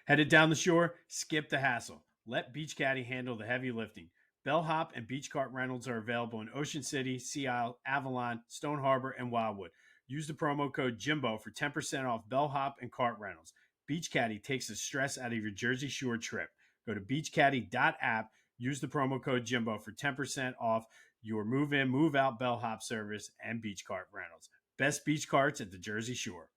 Headed down the shore? Skip the hassle. Let Beach Caddy handle the heavy lifting. Bellhop and beach cart rentals are available in Ocean City, Sea Isle, Avalon, Stone Harbor, and Wildwood. Use the promo code Jimbo for 10% off bellhop and cart rentals. Beach Caddy takes the stress out of your Jersey Shore trip. Go to beachcaddy.app. Use the promo code Jimbo for 10% off your move-in, move-out bellhop service and beach cart rentals. Best beach carts at the Jersey Shore.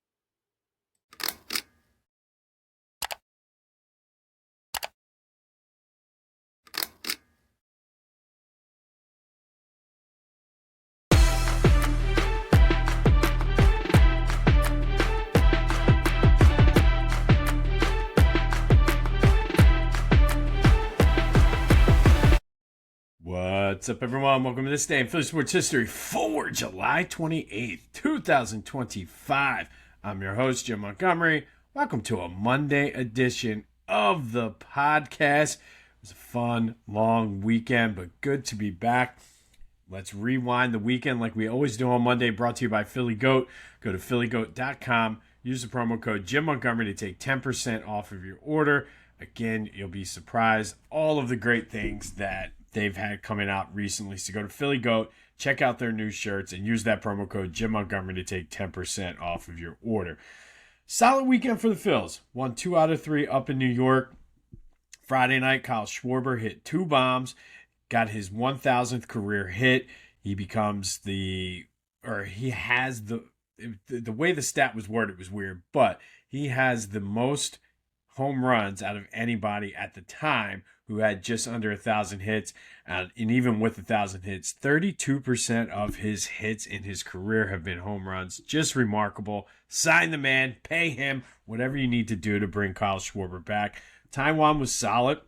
What's up, everyone? Welcome to this day in Philly sports history for July 28th, 2025. I'm your host, Jim Montgomery. Welcome to a Monday edition of the podcast. It was a fun, long weekend, but good to be back. Let's rewind the weekend like we always do on Monday, brought to you by Philly Goat. Go to phillygoat.com. Use the promo code Jim Montgomery to take 10% off of your order. Again, you'll be surprised. All of the great things that they've had coming out recently. So go to Philly Goat, check out their new shirts, and use that promo code Jim Montgomery to take 10% off of your order. Solid weekend for the Phils. Won 2 out of 3 up in New York. Friday night, Kyle Schwarber hit 2 bombs, got his 1,000th career hit. He becomes he has the way the stat was worded was weird, but he has the most home runs out of anybody at the time who had just under 1,000 hits. And even with 1,000 hits, 32% of his hits in his career have been home runs. Just remarkable. Sign the man, pay him, whatever you need to do to bring Kyle Schwarber back. Taiwan was solid.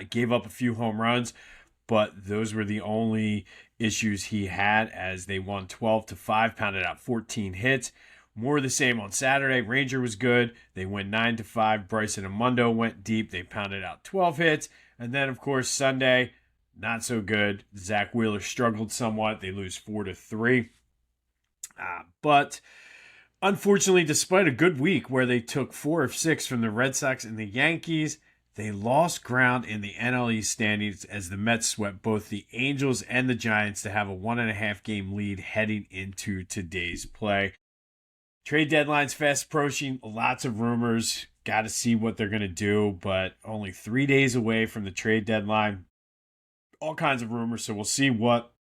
Gave up a few home runs, but those were the only issues he had as they won 12-5, pounded out 14 hits. More of the same on Saturday. Ranger was good. They win 9-5. Bryson and Mundo went deep. They pounded out 12 hits. And then, of course, Sunday, not so good. Zach Wheeler struggled somewhat. They lose 4-3. But unfortunately, despite a good week where they took 4 of 6 from the Red Sox and the Yankees, they lost ground in the NL East standings as the Mets swept both the Angels and the Giants to have a 1.5 game lead heading into today's play. Trade deadline's fast approaching. Lots of rumors. Got to see what they're going to do, but only 3 days away from the trade deadline. All kinds of rumors, so we'll see what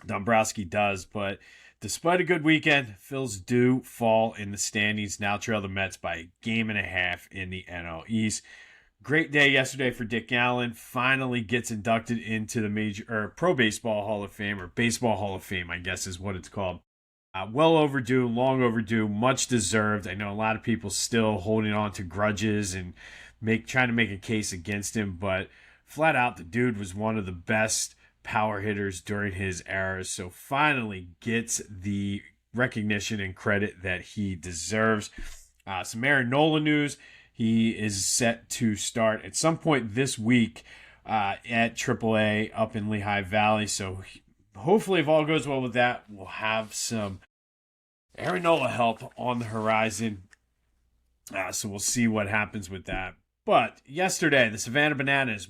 Dombrowski does. But despite a good weekend, Phils do fall in the standings. Now trail the Mets by 1.5 games in the NL East. Great day yesterday for Dick Allen. Finally gets inducted into the Pro Baseball Hall of Fame, or Baseball Hall of Fame, I guess is what it's called. Well overdue, long overdue, much deserved. I know a lot of people still holding on to grudges and trying to make a case against him, but flat out, the dude was one of the best power hitters during his era, so finally gets the recognition and credit that he deserves. Some Aaron Nola news. He is set to start at some point this week at AAA up in Lehigh Valley, so hopefully, if all goes well with that, we'll have some Aaron Nola help on the horizon. So we'll see what happens with that. But yesterday, the Savannah Bananas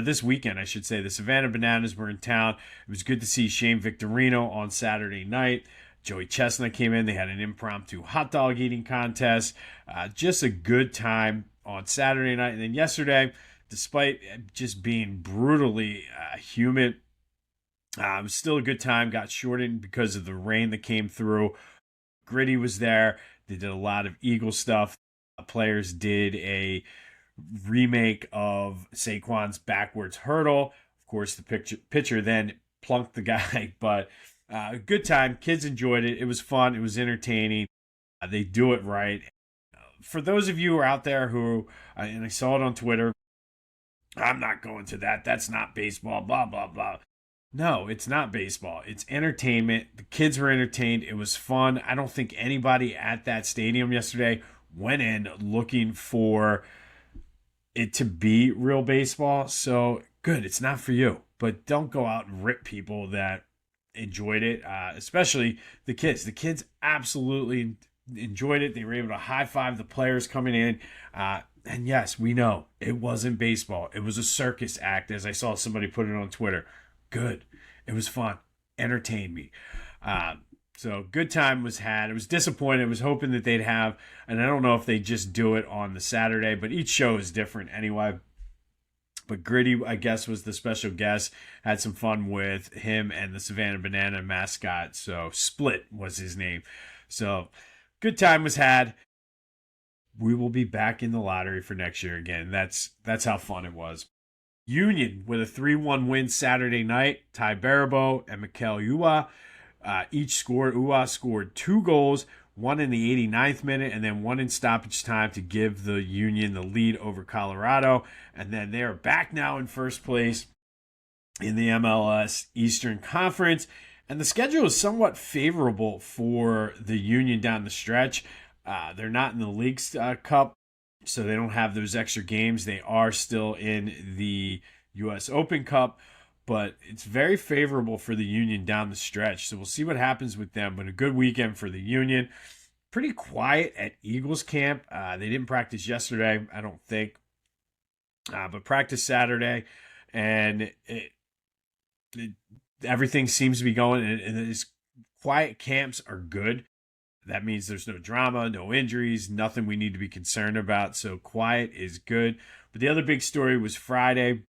this weekend, I should say, the Savannah Bananas were in town. It was good to see Shane Victorino on Saturday night. Joey Chestnut came in. They had an impromptu hot dog eating contest. Just a good time on Saturday night. And then yesterday, despite just being brutally humid, it was still a good time. Got shortened because of the rain that came through. Gritty was there. They did a lot of Eagle stuff. Players did a remake of Saquon's backwards hurdle. Of course, the pitcher then plunked the guy, but a good time. Kids enjoyed it. It was fun. It was entertaining. They do it right. For those of you who are out there who, and I saw it on Twitter, I'm not going to that. That's not baseball, blah, blah, blah. No, it's not baseball. It's entertainment. The kids were entertained. It was fun. I don't think anybody at that stadium yesterday went in looking for it to be real baseball. So good. It's not for you. But don't go out and rip people that enjoyed it, especially the kids. The kids absolutely enjoyed it. They were able to high-five the players coming in. And yes, we know it wasn't baseball. It was a circus act, as I saw somebody put it on Twitter. Good. It was fun. Entertained me. So good time was had. I was disappointed. I was hoping that they'd have, and I don't know if they just do it on the Saturday, but each show is different anyway. But Gritty, I guess, was the special guest. Had some fun with him and the Savannah Banana mascot. So Split was his name. So good time was had. We will be back in the lottery for next year again. That's how fun it was. Union with a 3-1 win Saturday night. Ty Barabo and Mikel Ua each scored. Ua scored 2 goals, one in the 89th minute and then one in stoppage time to give the Union the lead over Colorado. And then they are back now in first place in the MLS Eastern Conference. And the schedule is somewhat favorable for the Union down the stretch. They're not in the League's Cup, so they don't have those extra games. They are still in the U.S. Open Cup, but it's very favorable for the Union down the stretch. So we'll see what happens with them, but a good weekend for the Union. Pretty quiet at Eagles camp. They didn't practice yesterday, I don't think, but practice Saturday, and everything seems to be going, and these quiet camps are good. That means there's no drama, no injuries, nothing we need to be concerned about. So quiet is good. But the other big story was Friday,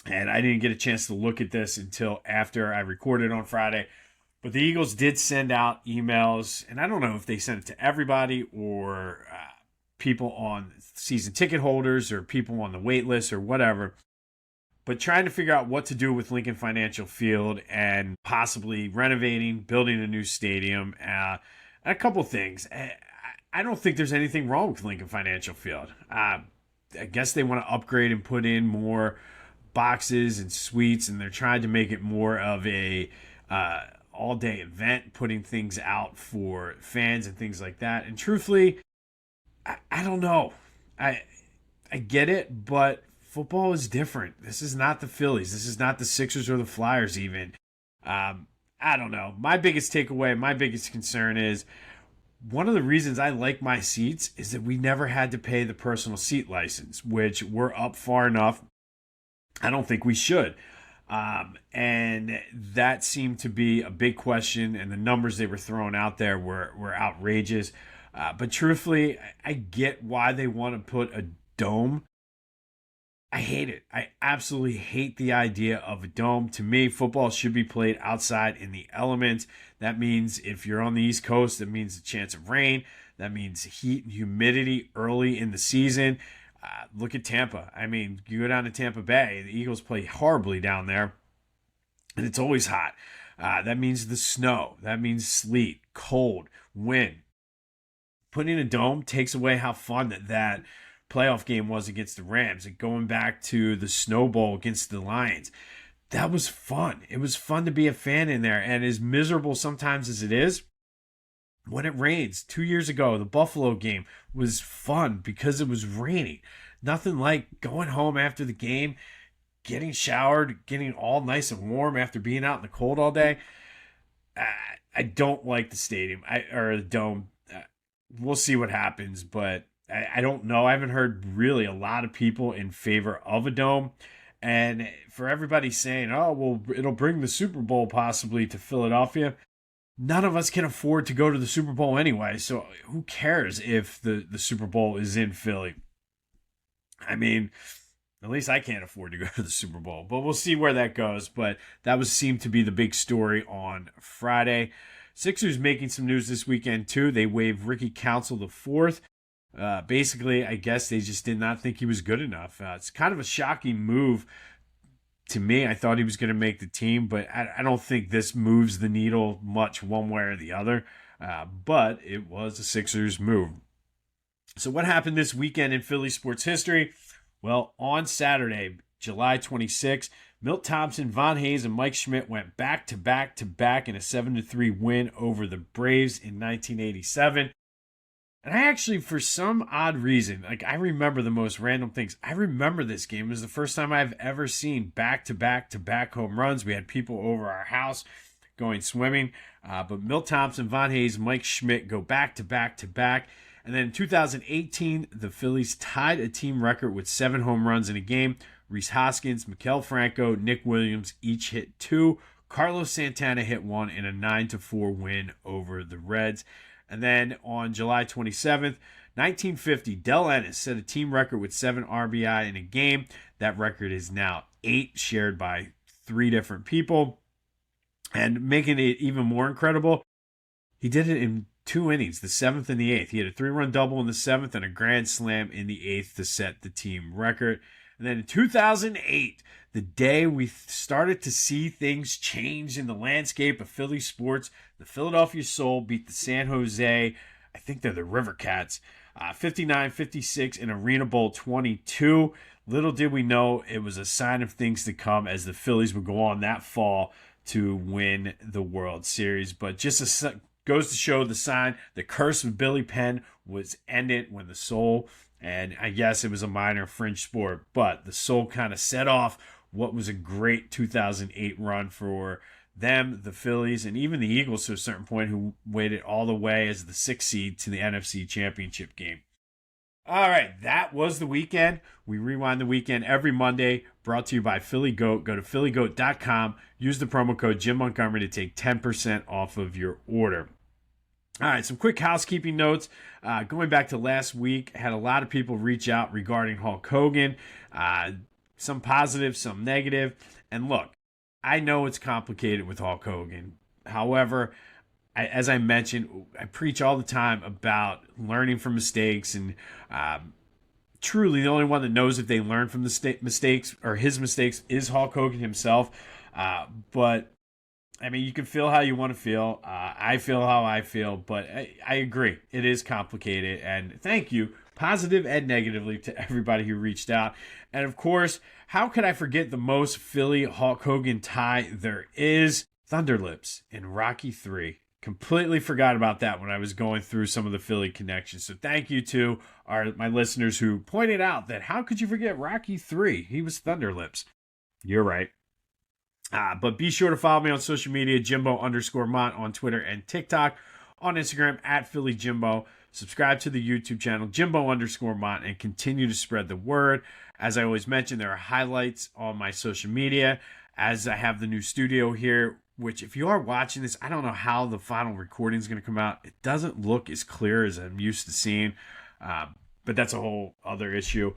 and I didn't get a chance to look at this until after I recorded on Friday. But the Eagles did send out emails, and I don't know if they sent it to everybody or people on season ticket holders or people on the wait list or whatever, but trying to figure out what to do with Lincoln Financial Field and possibly renovating, building a new stadium, a couple things. I don't think there's anything wrong with Lincoln Financial Field. I guess they want to upgrade and put in more boxes and suites, and they're trying to make it more of a all-day event, putting things out for fans and things like that. And truthfully, I don't know. I get it, but football is different. This is not the Phillies. This is not the Sixers or the Flyers even. I don't know. My biggest takeaway, my biggest concern is one of the reasons I like my seats is that we never had to pay the personal seat license, which we're up far enough. I don't think we should. And that seemed to be a big question, and the numbers they were throwing out there were outrageous. But truthfully, I get why they want to put a dome. I hate it. I absolutely hate the idea of a dome. To me, football should be played outside in the elements. That means if you're on the East Coast, that means a chance of rain. That means heat and humidity early in the season. Look at Tampa. I mean, you go down to Tampa Bay, the Eagles play horribly down there, and it's always hot. That means the snow. That means sleet, cold, wind. Putting a dome takes away how fun that playoff game was against the Rams, and going back to the Snow Bowl against the Lions. That was fun. It was fun to be a fan in there, and as miserable sometimes as it is, when it rains, 2 years ago, the Buffalo game was fun because it was raining. Nothing like going home after the game, getting showered, getting all nice and warm after being out in the cold all day. I don't like the stadium or the dome. We'll see what happens, but I don't know. I haven't heard really a lot of people in favor of a dome. And for everybody saying, oh, well, it'll bring the Super Bowl possibly to Philadelphia, none of us can afford to go to the Super Bowl anyway. So who cares if the Super Bowl is in Philly? I mean, at least I can't afford to go to the Super Bowl. But we'll see where that goes. But that seemed to be the big story on Friday. Sixers making some news this weekend, too. They waived Ricky Council IV. Basically, I guess they just did not think he was good enough. It's kind of a shocking move to me. I thought he was going to make the team, but I don't think this moves the needle much one way or the other. But it was a Sixers move. So what happened this weekend in Philly sports history? Well, on Saturday, July 26th, Milt Thompson, Von Hayes, and Mike Schmidt went back-to-back-to-back in a 7-3 win over the Braves in 1987. And I actually, for some odd reason, I remember the most random things. I remember this game. It was the first time I've ever seen back-to-back-to-back home runs. We had people over our house going swimming. But Milt Thompson, Von Hayes, Mike Schmidt go back-to-back-to-back. And then in 2018, the Phillies tied a team record with 7 home runs in a game. Rhys Hoskins, Maikel Franco, Nick Williams each hit 2. Carlos Santana hit 1 in a 9-4 win over the Reds. And then on July 27th, 1950, Del Ennis set a team record with 7 RBI in a game. That record is now 8, shared by 3 different people. And making it even more incredible, he did it in 2 innings, the 7th and the 8th. He had a 3-run double in the 7th and a grand slam in the 8th to set the team record. And then in 2008, the day we started to see things change in the landscape of Philly sports, the Philadelphia Soul beat the San Jose, I think they're the River Cats, 59-56 in Arena Bowl 22. Little did we know it was a sign of things to come as the Phillies would go on that fall to win the World Series. But just goes to show the sign, the curse of Billy Penn was ended when the Soul, and I guess it was a minor fringe sport, but the Soul kind of set off what was a great 2008 run for them, the Phillies, and even the Eagles to a certain point, who waited all the way as the 6th seed to the NFC Championship game. All right, that was the weekend. We rewind the weekend every Monday, brought to you by Philly Goat. Go to phillygoat.com, use the promo code Jim Montgomery to take 10% off of your order. All right, some quick housekeeping notes. Going back to last week, had a lot of people reach out regarding Hulk Hogan. Some positive, some negative. And look, I know it's complicated with Hulk Hogan. However, as I mentioned, I preach all the time about learning from mistakes, and truly the only one that knows if they learn from the mistakes or his mistakes is Hulk Hogan himself. But I mean, you can feel how you want to feel. I feel how I feel, but I agree. It is complicated, and thank you, positive and negatively, to everybody who reached out. And of course, how could I forget the most Philly Hulk Hogan tie there is? Thunder Lips in Rocky 3. Completely forgot about that when I was going through some of the Philly connections. So thank you to my listeners who pointed out that how could you forget Rocky 3? He was Thunder Lips. You're right. But be sure to follow me on social media, Jimbo_Mont on Twitter and TikTok. On Instagram, @PhillyJimbo. Subscribe to the YouTube channel, Jimbo_Mont, and continue to spread the word. As I always mention, there are highlights on my social media as I have the new studio here, which if you are watching this, I don't know how the final recording is going to come out. It doesn't look as clear as I'm used to seeing, but that's a whole other issue.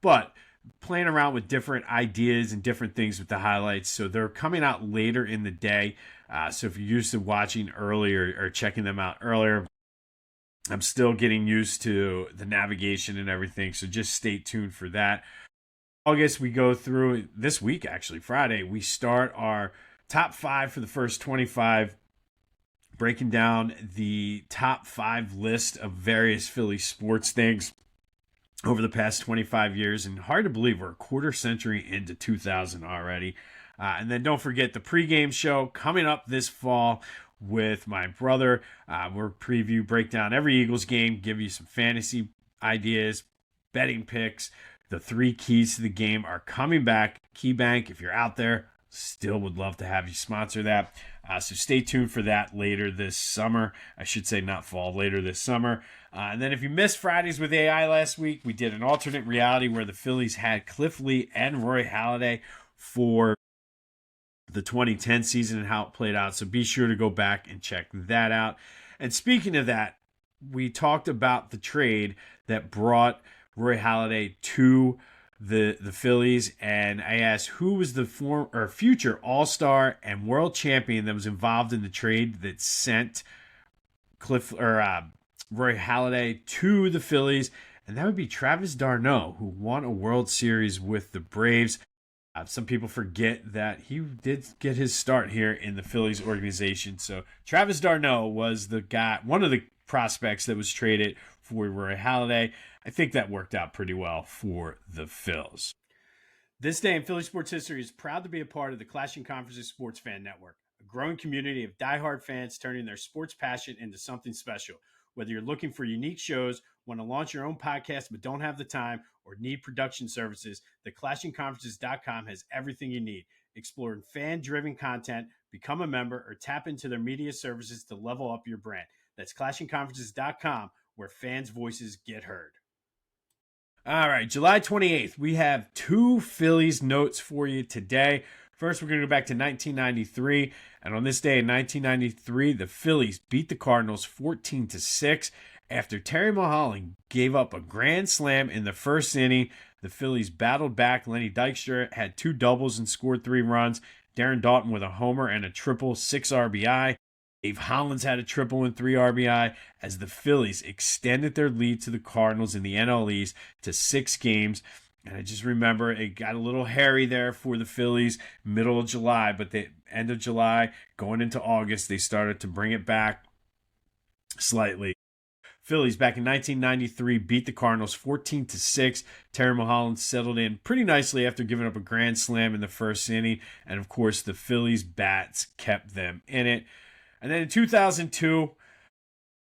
But playing around with different ideas and different things with the highlights. So they're coming out later in the day. So if you're used to watching earlier or checking them out earlier, I'm still getting used to the navigation and everything. So just stay tuned for that. August, we go through this week, actually, Friday, we start our top 5 for the first 25, breaking down the top 5 list of various Philly sports things over the past 25 years. And hard to believe we're a quarter century into 2000 already. And then don't forget the pregame show coming up this fall with my brother. We're preview, break down every Eagles game, give you some fantasy ideas, betting picks. The 3 keys to the game are coming back. KeyBank, if you're out there, still would love to have you sponsor that. So stay tuned for that later this summer. I should say not fall, later this summer. And then if you missed Fridays with AI last week, we did an alternate reality where the Phillies had Cliff Lee and Roy Halladay for the 2010 season and how it played out. So be sure to go back and check that out. And speaking of that, we talked about the trade that brought Roy Halladay to the Phillies, and I asked who was the future All-Star and World Champion that was involved in the trade that sent Roy Halladay to the Phillies, and that would be Travis d'Arnaud, who won a World Series with the Braves. Some people forget that he did get his start here in the Phillies organization. So Travis d'Arnaud was the guy, one of the prospects that was traded for Roy Halladay. I think that worked out pretty well for the Phils. This day in Philly sports history is proud to be a part of the Clashing Conferences Sports Fan Network, a growing community of diehard fans turning their sports passion into something special. Whether you're looking for unique shows, want to launch your own podcast but don't have the time, or need production services, the ClashingConferences.com has everything you need. Explore fan-driven content, become a member, or tap into their media services to level up your brand. That's ClashingConferences.com, where fans' voices get heard. All right, July 28th, we have two Phillies notes for you today. First, we're going to go back to 1993, and on this day in 1993, the Phillies beat the Cardinals 14-6 after Terry Mulholland gave up a grand slam in the first inning. The Phillies battled back. Lenny Dykstra had two doubles and scored 3 runs. Darren Daulton with a homer and a triple, 6 RBI. Dave Hollins had a triple and 3 RBI as the Phillies extended their lead to the Cardinals in the NL East to 6 games. And I just remember it got a little hairy there for the Phillies middle of July, but the end of July, going into August, they started to bring it back slightly. Phillies back in 1993 beat the Cardinals 14-6. Terry Mulholland settled in pretty nicely after giving up a grand slam in the first inning. And of course, the Phillies bats kept them in it. And then in 2002,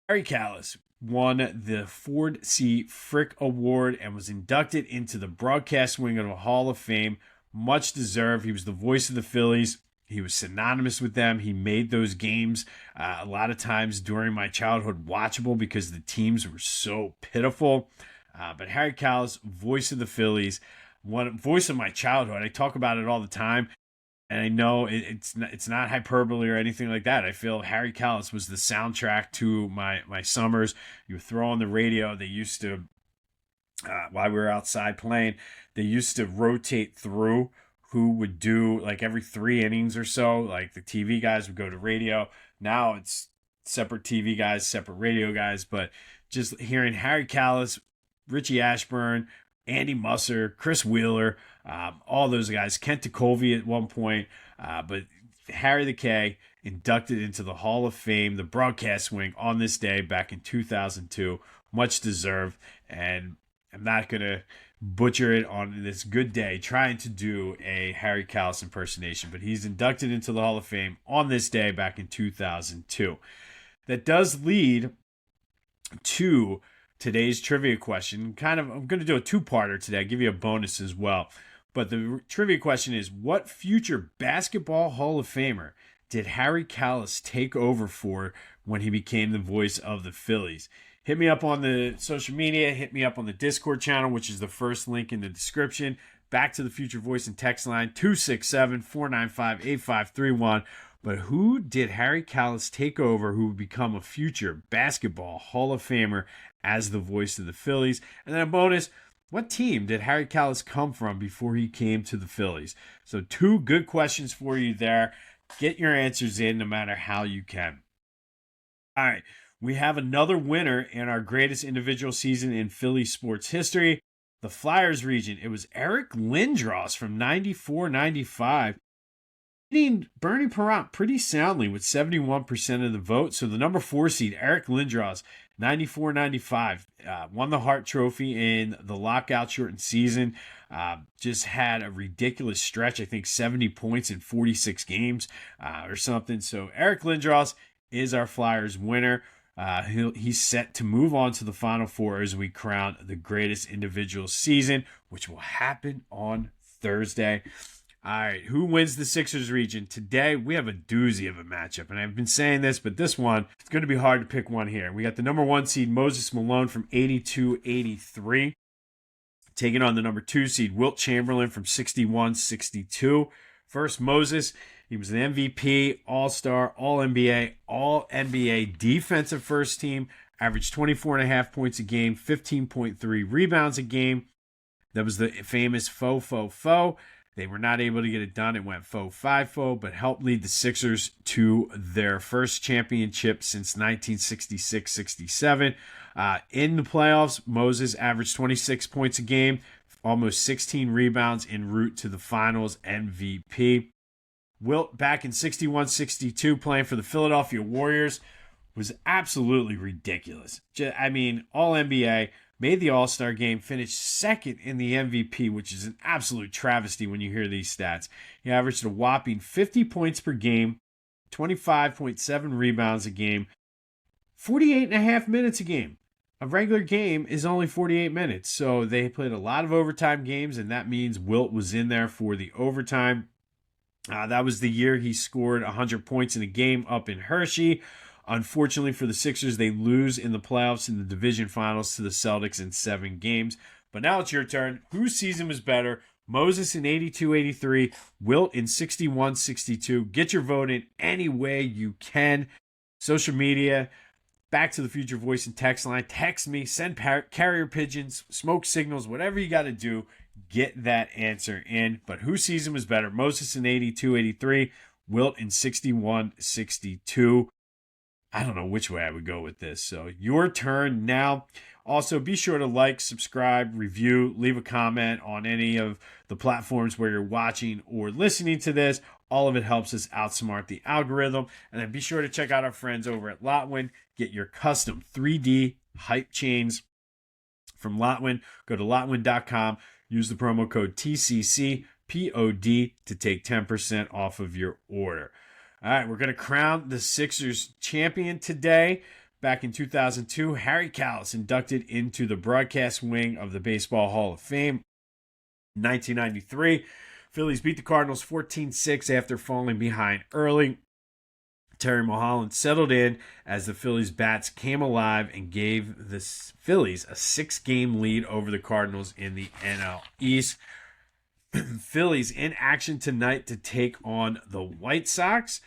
Harry Kalas won the Ford C. Frick Award and was inducted into the broadcast wing of the Hall of Fame. Much deserved. He was the voice of the Phillies. He was synonymous with them. He made those games a lot of times during my childhood watchable because the teams were so pitiful. But Harry Kalas, voice of the Phillies, voice of my childhood. I talk about it all the time. And I know it's not hyperbole or anything like that. I feel Harry Kalas was the soundtrack to my summers. You would throw on the radio. They used to, while we were outside playing, they used to rotate through who would do like every 3 innings or so. Like the TV guys would go to radio. Now it's separate TV guys, separate radio guys. But just hearing Harry Kalas, Richie Ashburn, Andy Musser, Chris Wheeler, all those guys, Kent Tekulve at one point, but Harry the K inducted into the Hall of Fame, the broadcast wing on this day back in 2002. Much deserved, and I'm not going to butcher it on this good day trying to do a Harry Kalas impersonation, but he's inducted into the Hall of Fame on this day back in 2002. That does lead to today's trivia question. I'm going to do a 2-parter today. I'll give you a bonus as well. But the trivia question is, what future basketball Hall of Famer did Harry Kalas take over for when he became the voice of the Phillies? Hit me up on the social media. Hit me up on the Discord channel, which is the first link in the description. Back to the Future Voice and text line, 267-495-8531. But who did Harry Kalas take over who would become a future basketball Hall of Famer as the voice of the Phillies? And then a bonus, what team did Harry Kalas come from before he came to the Phillies? So 2 good questions for you there. Get your answers in no matter how you can. All right, we have another winner in our greatest individual season in Philly sports history. The Flyers region. It was Eric Lindros from 94-95. Beating Bernie Parent pretty soundly with 71% of the vote. So the number 4 seed, Eric Lindros, 94-95, won the Hart Trophy in the lockout shortened season. Just had a ridiculous stretch. I think 70 points in 46 games or something. So Eric Lindros is our Flyers winner. He's set to move on to the Final Four as we crown the greatest individual season, which will happen on Thursday. All right, who wins the Sixers region? Today, we have a doozy of a matchup, and I've been saying this, but this one, it's going to be hard to pick one here. We got the number 1 seed, Moses Malone from 82-83, taking on the number 2 seed, Wilt Chamberlain from 61-62. First, Moses, he was an MVP, All-Star, All-NBA, All-NBA defensive first team, averaged 24.5 points a game, 15.3 rebounds a game. That was the famous faux. They were not able to get it done. It went 4-5-4, but helped lead the Sixers to their first championship since 1966-67. In the playoffs, Moses averaged 26 points a game, almost 16 rebounds en route to the finals MVP. Wilt, back in 61-62, playing for the Philadelphia Warriors, was absolutely ridiculous. I mean, All-NBA, made the All-Star game, finished second in the MVP, which is an absolute travesty when you hear these stats. He averaged a whopping 50 points per game, 25.7 rebounds a game, 48.5 minutes a game. A regular game is only 48 minutes, so they played a lot of overtime games, and that means Wilt was in there for the overtime. That was the year he scored 100 points in a game up in Hershey. Unfortunately for the Sixers, they lose in the playoffs in the division finals to the Celtics in 7 games. But now it's your turn. Whose season was better? Moses in 82-83, Wilt in 61-62. Get your vote in any way you can. Social media, Back to the Future voice and text line. Text me, send carrier pigeons, smoke signals, whatever you got to do. Get that answer in. But whose season was better? Moses in 82-83, Wilt in 61-62. I don't know which way I would go with this. So your turn now. Also, be sure to like, subscribe, review, leave a comment on any of the platforms where you're watching or listening to this. All of it helps us outsmart the algorithm. And then be sure to check out our friends over at Lotwin. Get your custom 3D hype chains from Lotwin. Go to lotwin.com. Use the promo code TCCPOD to take 10% off of your order. All right, we're going to crown the Sixers champion today. Back in 2002, Harry Kalas inducted into the broadcast wing of the Baseball Hall of Fame. In 1993, Phillies beat the Cardinals 14-6 after falling behind early. Terry Mulholland settled in as the Phillies bats came alive and gave the Phillies a 6-game lead over the Cardinals in the NL East. Phillies in action tonight to take on the White Sox.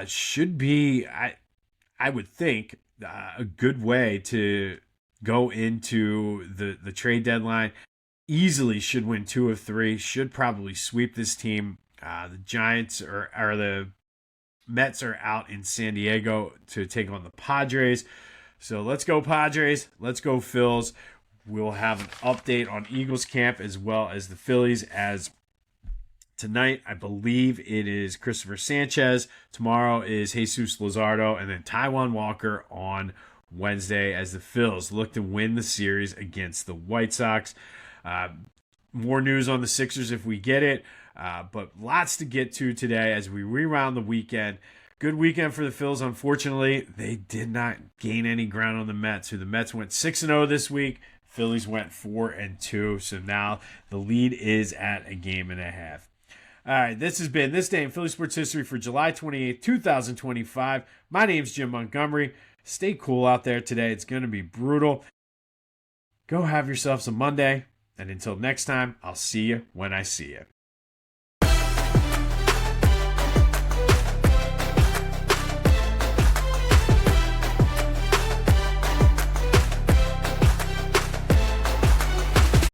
Should be, I would think, a good way to go into the trade deadline. Easily should win 2 of 3. Should probably sweep this team. The Giants or the Mets are out in San Diego to take on the Padres. So let's go Padres. Let's go Phils. We'll have an update on Eagles camp as well as the Phillies, as tonight I believe it is Christopher Sanchez. Tomorrow is Jesus Luzardo, and then Taijuan Walker on Wednesday as the Phils look to win the series against the White Sox. More news on the Sixers if we get it, but lots to get to today as we reround the weekend. Good weekend for the Phils. Unfortunately, they did not gain any ground on the Mets, who the Mets went 6-0 this week. Phillies went 4-2, so now the lead is at a game and a half. All right, this has been This Day in Philly Sports History for July 28th, 2025. My name's Jim Montgomery. Stay cool out there today. It's going to be brutal. Go have yourselves a Monday, and until next time, I'll see you when I see you.